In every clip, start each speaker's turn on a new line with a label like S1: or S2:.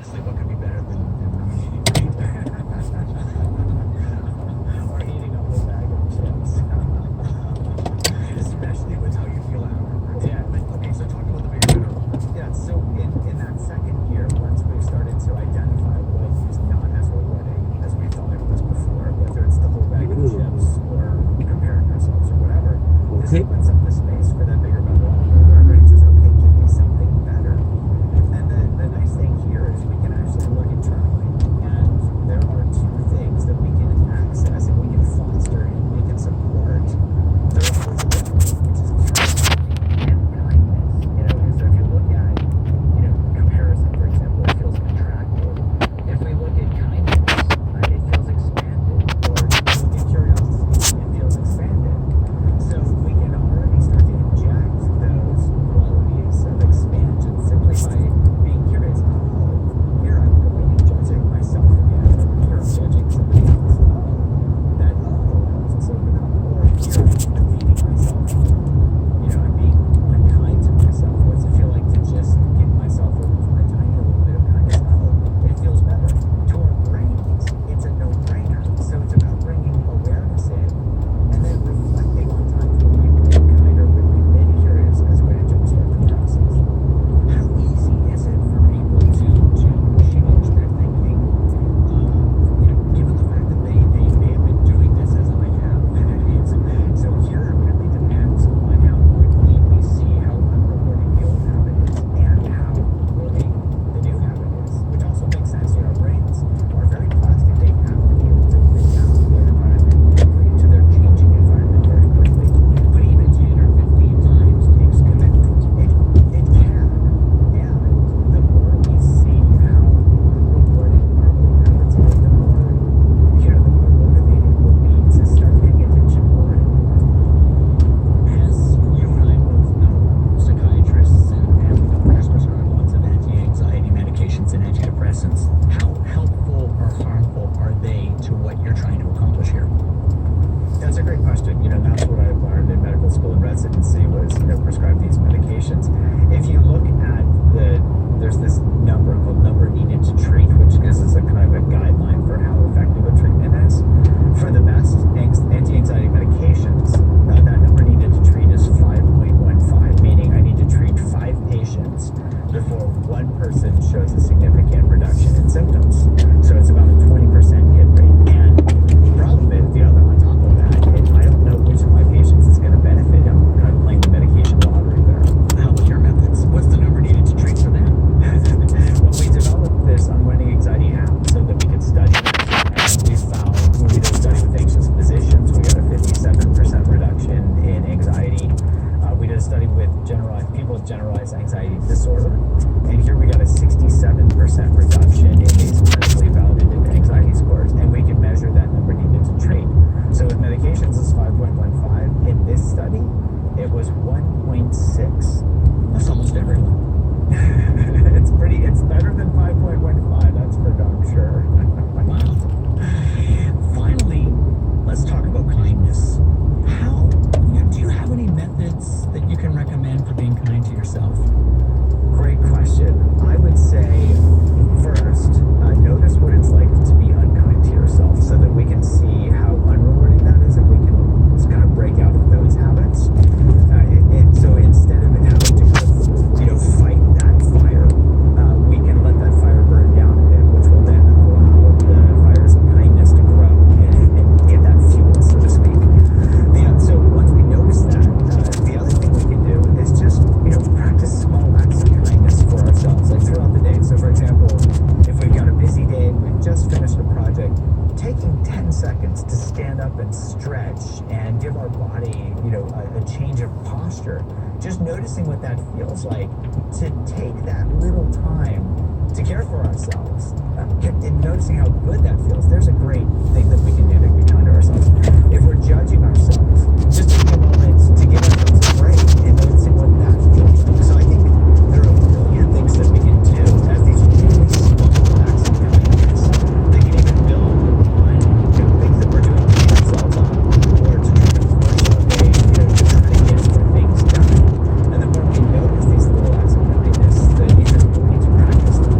S1: honestly, what could be better than not eating meat? Or eating a whole bag of chips. Especially with how you feel afterwards. Yeah. Okay, so talk about the bigger better. Yeah, so in that second year, once we've started to identify what is not as rewarding as we thought it was before, whether it's the whole bag of chips or comparing ourselves or whatever, this opens up the space for that bigger better offer where our brain says, okay, give me something better. And the nice thing here is we can actually look internally, and there are two things that we can access and we can foster and we can support the rewards of which is curiosity and kindness. You know, so if you look at, comparison, for example, it feels contracted. If we look at kindness, it feels expanded. Or if we look at curiosity, it feels expanded. So we can already start to inject those qualities of expansion simply by being curious. Oh, here I'm going and judging myself again. Here I'm judging somebody else. Let's open up. Or here I'm feeding myself. I'm being unkind to myself. What's it feel like to just give myself a tiny little bit of kindness? Oh, it feels better. To our brains, it's a no-brainer. So it's about bringing awareness in and then reflecting on times when we've been kind or really been curious as a way to jumpstart the process. How easy is it for people to change their thinking, given the fact that they may have been doing this as I have? So here it really depends on how quickly we see how unrewarding the old habit is and how rewarding the new habit is, which also makes sense. Our brains are very plastic. They have to be able to adapt to their environment quickly, to their changing environment very quickly. But even 10 or 15 times takes commitment. It can. And the more we see how unrewarding our old habits are, the more motivated we'll be to start paying attention more and more. As you and I both know, psychiatrists and family doctors prescribe lots of anti-anxiety medications and antidepressants. How helpful or harmful are they to what you're trying to accomplish here? That's a great question. That's what I learned in medical school and residency was, prescribe these medications. If you look at there's this number called number needed to treat, which gives us a kind of a guideline for how effective a treatment is. For the best anti-anxiety medications, that number needed to treat is 5.15, meaning I need to treat 5 patients before one person shows a significant reduction in symptoms. So it's about a 20% hit rate. And the problem is, on top of that, I don't know which of my patients is going to benefit. I'm kind of playing the medication lottery there. How about your methods? What's the number needed to treat for them? Well, we developed this unwinding anxiety app so that we could study it. And we found, when we did a study with anxious physicians, we got a 57% reduction in anxiety. We did a study with people with generalized anxiety disorder, and here we got a 67% reduction in these clinically validated anxiety scores, and we can measure that number needed to treat. So with medications, it's 5.15. In this study, it was 1.6. That's almost everyone. It's better than 5.15, that's for darn sure. Wow. Finally, let's talk about kindness. Do you have any methods that you can recommend for being kind to yourself? Great question. I would say, first, notice what it's like to be unkind to yourself so that we can see how unrewarding that is and we can kind of break out of those habits. So instead of having to fight that fire, we can let that fire burn down a bit, which will then allow the fires of kindness to grow and get that fuel, so to speak. So once we notice that, the other thing we can do is just practice small acts of kindness for ourselves, like throughout the day. So for example, if we've got a busy day and we've just finished a project, taking 10 seconds to stand up and stretch and give our body, a change of posture, just noticing what that feels like, to take that little time to care for ourselves, and noticing how good that feels. There's a great thing that we can do to be kind to ourselves. If we're judging ourselves, just taking a moment to give ourselves a break and noticing what that feels like. So I think there are a million things that we can do as these really small acts of kindness. They can even build on things that we're doing to beat ourselves up, or to try to force our way, to try to get more things done. And the more we notice these little acts of kindness, the easier it will be to practice them.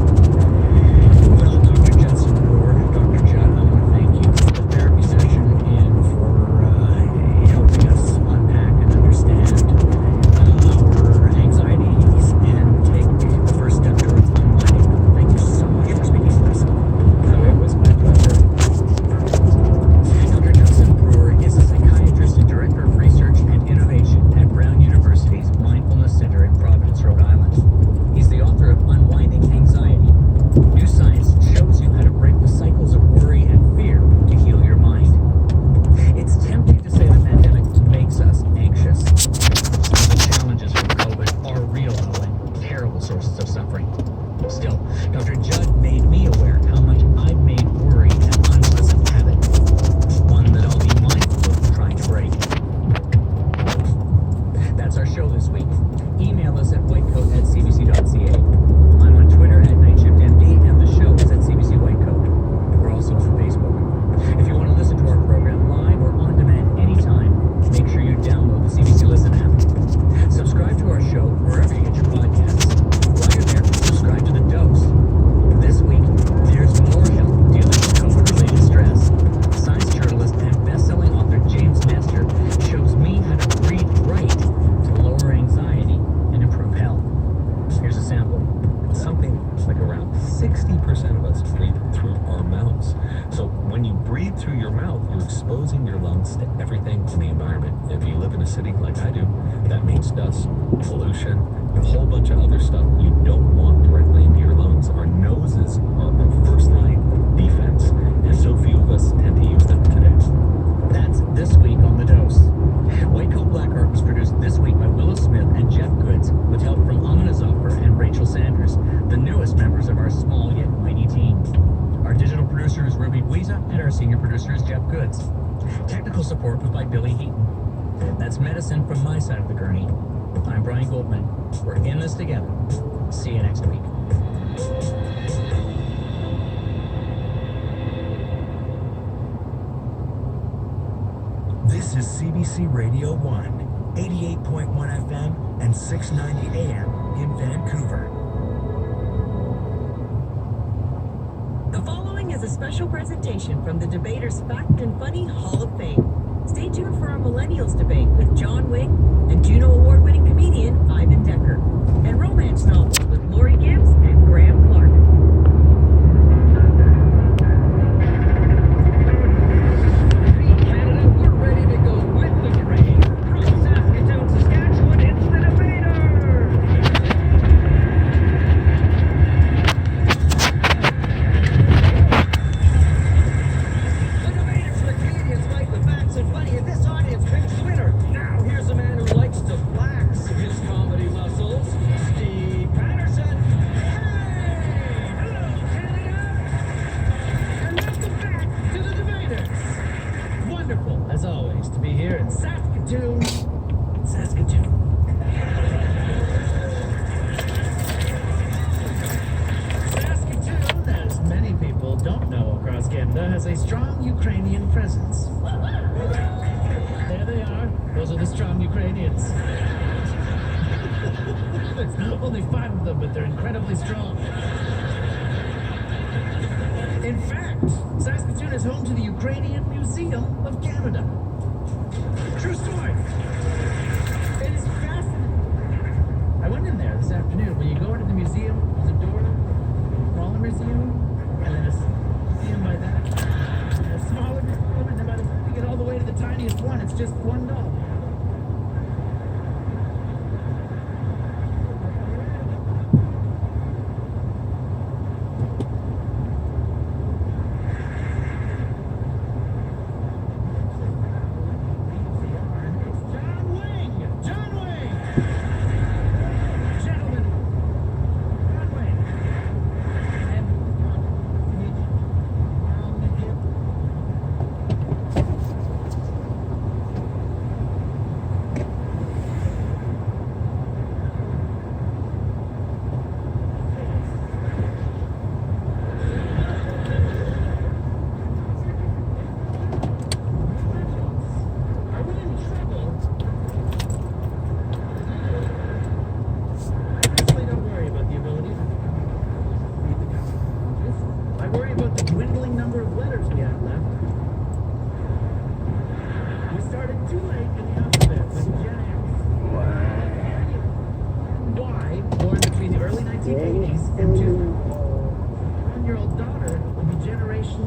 S2: 60% of us breathe through our mouths. So when you breathe through your mouth, you're exposing your lungs to everything in the environment. If you live in a city like I do, that means dust, pollution, a whole bunch of other stuff you don't want directly into your lungs. Our noses are our first line defense, and so few of us tend to use them today.
S1: That's This Week on The Dose. White Coat Black Art was produced this week by Willow Smith and Jeff Goods, with help from Amina Zoffer and Rachel Sanders, the newest members of our small yet mighty team. Our digital producer is Ruby Buiza, and our senior producer is Jeff Goods. Technical support was by Billy Heaton. That's medicine from my side of the gurney. I'm Brian Goldman. We're in this together. See you next week.
S3: This is CBC Radio 1, 88.1 FM and 690 AM in Vancouver.
S4: The following is a special presentation from the Debaters Fact and Funny Hall of Fame. Stay tuned for our Millennials debate with John Wing and Juno Award-winning comedian Ivan Decker, and romance novels with Lori Gibbs and Graham Clark.
S1: Canada, we're ready to go with the train. From Saskatoon, Saskatchewan, it's the Debaters! The Debaters, the comedians fight with facts and funny, and this audience picks the winner. Now, here's a man who likes to flex his comedy muscles, Steve Patterson. Hey! Hello, Canada! And welcome back to the Debaters. Wonderful, as always, to be here in Saskatoon. Saskatoon, as many people don't know across Canada, has a strong Ukrainian presence. There they are. Those are the strong Ukrainians. There's only 5 of them, but they're incredibly strong. In fact, Saskatoon is home to the Ukrainian Museum of Canada. True story. It is fascinating. I went in there this afternoon. When you go into the museum, there's a door, a smaller museum, and then a museum by that, and a smaller museum, and then by the time you get all the way to the tiniest one, it's just one doll. John Wing! John Wing! Gentlemen, John Wing. Are we in trouble? I personally don't worry about the ability to read the messages. I worry about the dwindling number of letters we have left. We started too late in the alphabet with Gen X. Y, born between the early 1980s and 2000. 1-year-old daughter will be Generation